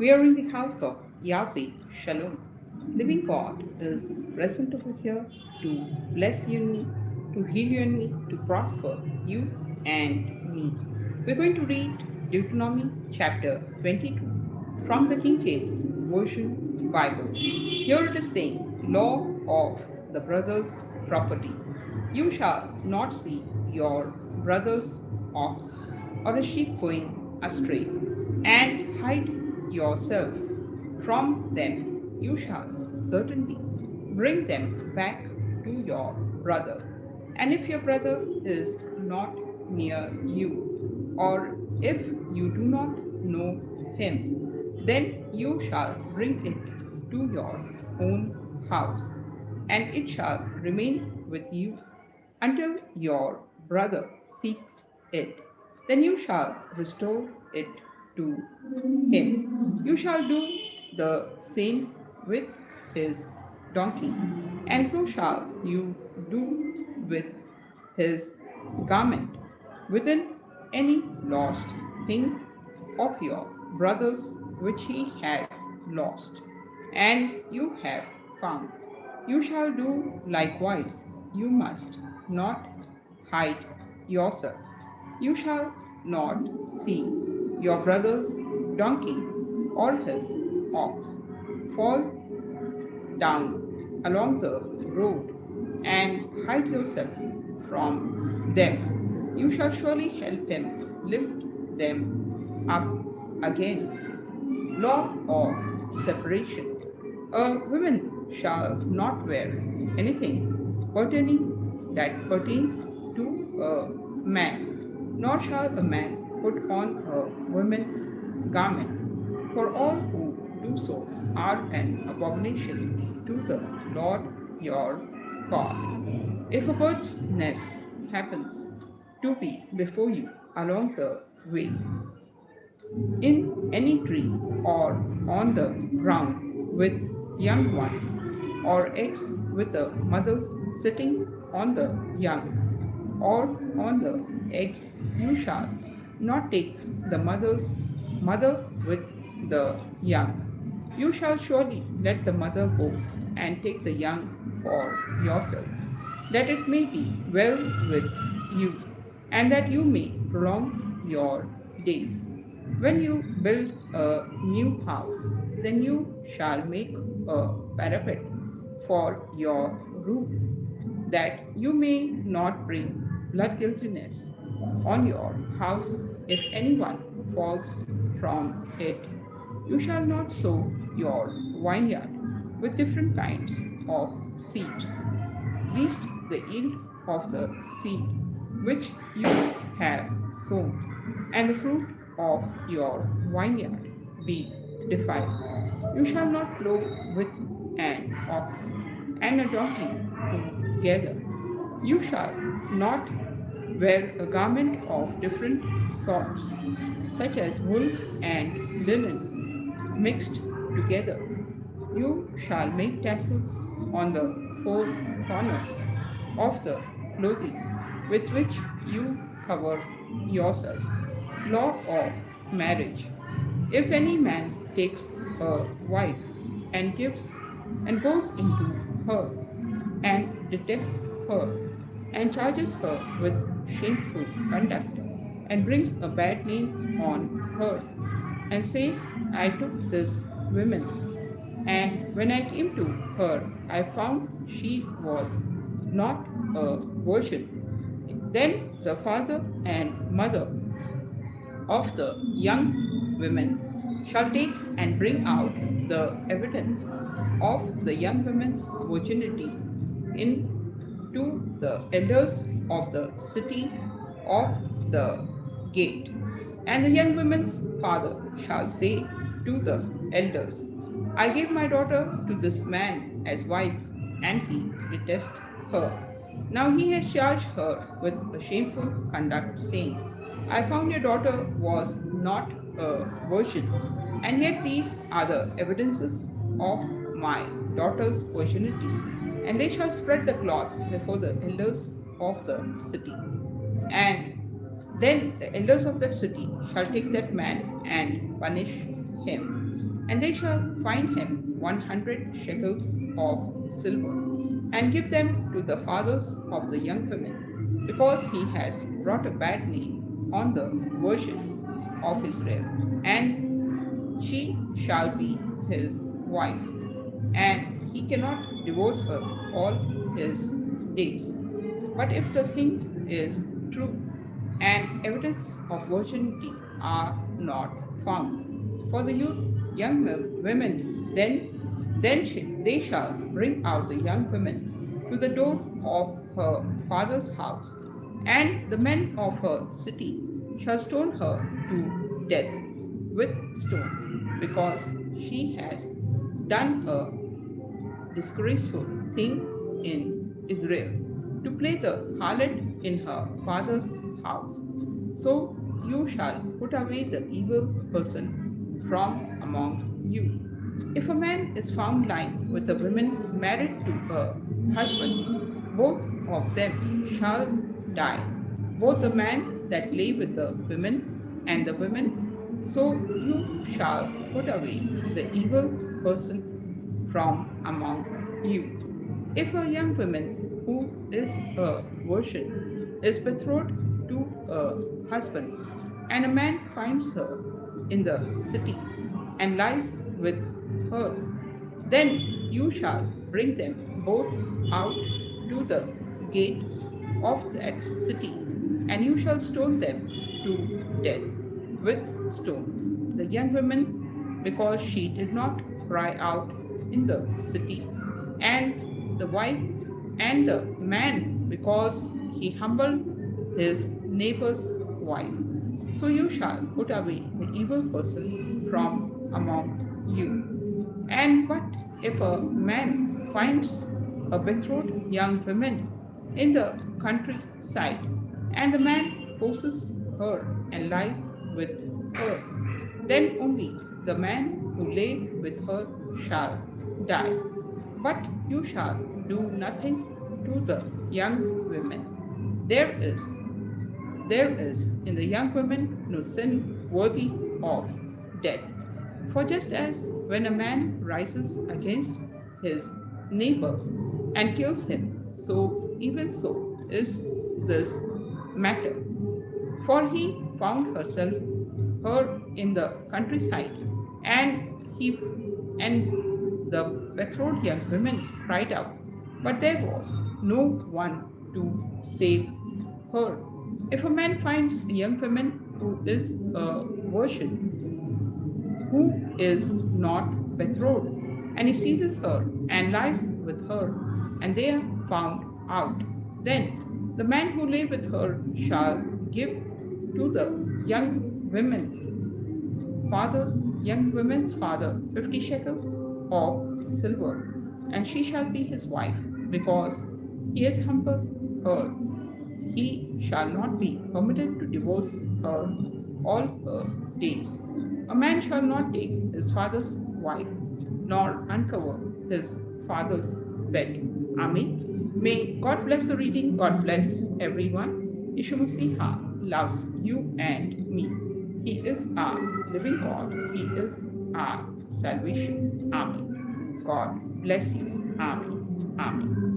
We are in the house of Yahweh Shalom. Living God is present over here to bless you and me, to heal you and me, to prosper you and me. We're going to read Deuteronomy chapter 22 from the King James Version Bible. Here it is saying, Law of the brother's property. You shall not see your brother's ox or a sheep going astray, and hide yourself from them. You shall certainly bring them back to your brother. And if your brother is not near you, or if you do not know him, then you shall bring it to your own house, and it shall remain with you until your brother seeks it. Then you shall restore it to him. You shall do the same with his donkey, and so shall you do with his garment. Within any lost thing of your brother's which he has lost, and you have found, you shall do likewise. You must not hide yourself. You shall not see your brother's donkey or his ox fall down along the road and hide yourself from them. You shall surely help him lift them up again. Law of separation. A woman shall not wear anything pertaining that pertains to a man, nor shall a man put on a woman's garment, for all who do so are an abomination to the Lord your God. If a bird's nest happens to be before you along the way, in any tree or on the ground with young ones, or eggs with the mothers sitting on the young, or on the eggs, you shall not take the mother with the young. You shall surely let the mother go and take the young for yourself, that it may be well with you, and that you may prolong your days. When you build a new house, then you shall make a parapet for your roof, that you may not bring blood guiltiness on your house if anyone falls from it. You shall not sow your vineyard with different kinds of seeds, lest the yield of the seed which you have sown, and the fruit of your vineyard be defiled. You shall not plow with an ox and a donkey together. You shall not wear a garment of different sorts, such as wool and linen mixed together. You shall make tassels on the four corners of the clothing with which you cover yourself. Law of marriage. If any man takes a wife and goes into her and detests her and charges her with shameful conduct and brings a bad name on her and says, I took this woman, and when I came to her, I found she was not a virgin. Then the father and mother of the young women shall take and bring out the evidence of the young woman's virginity into the elders of the city of the gate. And the young woman's father shall say to the elders, I gave my daughter to this man as wife, and he detests her. Now he has charged her with a shameful conduct, saying, I found your daughter was not a virgin, and yet these are the evidences of my daughter's virginity. And they shall spread the cloth before the elders of the city. And then the elders of that city shall take that man and punish him. And they shall fine him 100 shekels of silver, and give them to the fathers of the young women, because he has brought a bad name on the virgin of Israel, and she shall be his wife, and he cannot divorce her all his days. But if the thing is true, and evidence of virginity are not found for the women, then they shall bring out the young women to the door of her father's house, and the men of her city shall stone her to death with stones, because she has done a disgraceful thing in Israel, to play the harlot in her father's house. So you shall put away the evil person from among you. If a man is found lying with a woman married to a husband, both of them shall die, both the man that lay with the women and the women. So you shall put away the evil person from among you. If a young woman who is a virgin is betrothed to a husband, and a man finds her in the city and lies with her, then you shall bring them both out to the gate of that city, and you shall stone them to death with stones. The young woman, because she did not cry out in the city, and the wife, and the man, because he humbled his neighbor's wife. So you shall put away the evil person from among you. And but if a man finds a betrothed young woman in the countryside, and the man forces her and lies with her, then only the man who lay with her shall die. But you shall do nothing to the young women. There is there is in the young woman no sin worthy of death. For just as when a man rises against his neighbor and kills him, so even so is this matter. For he found her in the countryside, and he and the betrothed young women cried out, but there was no one to save her. If a man finds a young woman who is a virgin, who is not betrothed, and he seizes her and lies with her, and they are found out, then the man who lay with her shall give to the young women young women's father 50 shekels of silver, and she shall be his wife, because he has humbled her. He shall not be permitted to divorce her all her days. A man shall not take his father's wife, nor uncover his father's bed. Amen. May God bless the reading. God bless everyone. Yeshua Masiha loves you and me. He is our living God. He is our salvation. Amen. God bless you. Amen. Amen.